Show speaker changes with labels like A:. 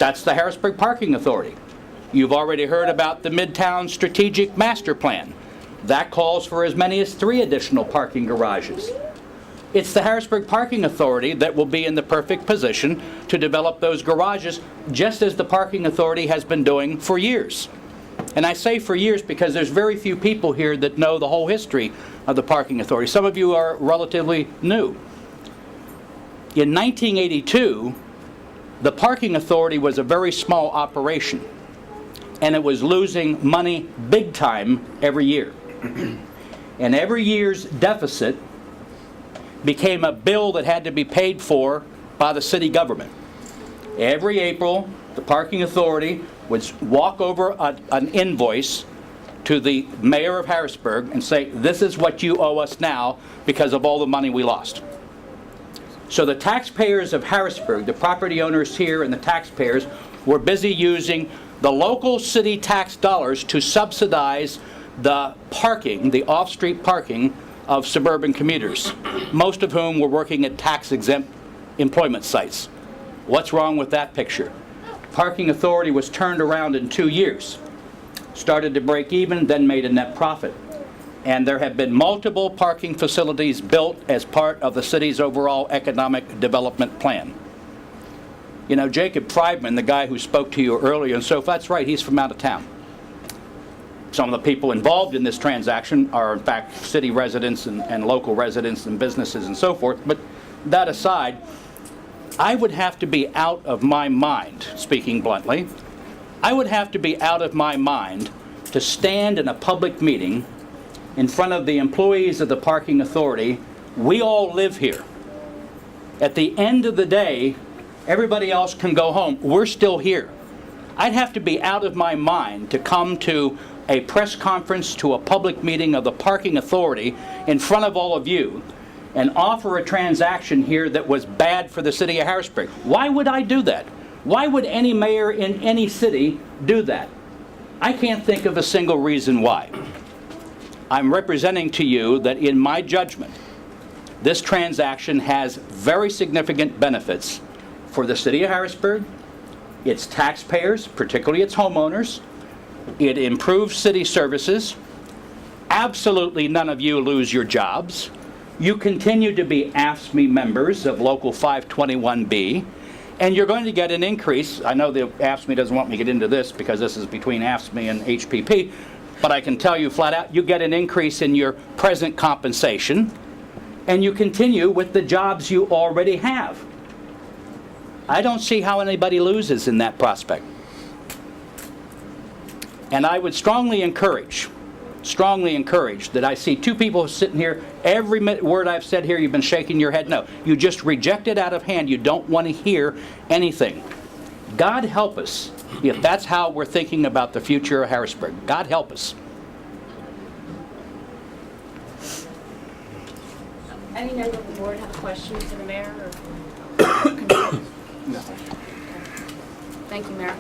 A: That's the Harrisburg Parking Authority. You've already heard about the Midtown Strategic Master Plan. That calls for as many as 3 additional parking garages. It's the Harrisburg Parking Authority that will be in the perfect position to develop those garages, just as the Parking Authority has been doing for years. And I say for years because there's very few people here that know the whole history of the Parking Authority. Some of you are relatively new. In 1982, the Parking Authority was a very small operation, and it was losing money big time every year. And every year's deficit became a bill that had to be paid for by the city government. Every April, the Parking Authority would walk over an invoice to the mayor of Harrisburg and say, this is what you owe us now because of all the money we lost. So the taxpayers of Harrisburg, the property owners here and the taxpayers, were busy using the local city tax dollars to subsidize the parking, the off-street parking of suburban commuters, most of whom were working at tax-exempt employment sites. What's wrong with that picture? Parking Authority was turned around in 2 years, started to break even, then made a net profit. And there have been multiple parking facilities built as part of the city's overall economic development plan. You know, Jacob Friedman, the guy who spoke to you earlier, and so that's right, he's from out of town. Some of the people involved in this transaction are, in fact, city residents and local residents and businesses and so forth. But that aside, I would have to be out of my mind, speaking bluntly, I would have to be out of my mind to stand in a public meeting in front of the employees of the Parking Authority. We all live here. At the end of the day, everybody else can go home. We're still here. I'd have to be out of my mind to come to a press conference, to a public meeting of the Parking Authority in front of all of you and offer a transaction here that was bad for the city of Harrisburg. Why would I do that? Why would any mayor in any city do that? I can't think of a single reason why. I'm representing to you that in my judgment, this transaction has very significant benefits for the city of Harrisburg, its taxpayers, particularly its homeowners. It improves city services. Absolutely none of you lose your jobs. You continue to be AFSCME members of Local 521B, and you're going to get an increase. I know the AFSCME doesn't want me to get into this because this is between AFSCME and HPP, but I can tell you flat out, you get an increase in your present compensation, and you continue with the jobs you already have. I don't see how anybody loses in that prospect. And I would strongly encourage that I see 2 people sitting here, every word I've said here, you've been shaking your head no. You just reject it out of hand. You don't want to hear anything. God help us if that's how we're thinking about the future of Harrisburg. God help us.
B: Any member of the board have questions for the mayor or concerns?
A: No.
B: Thank you, Mayor.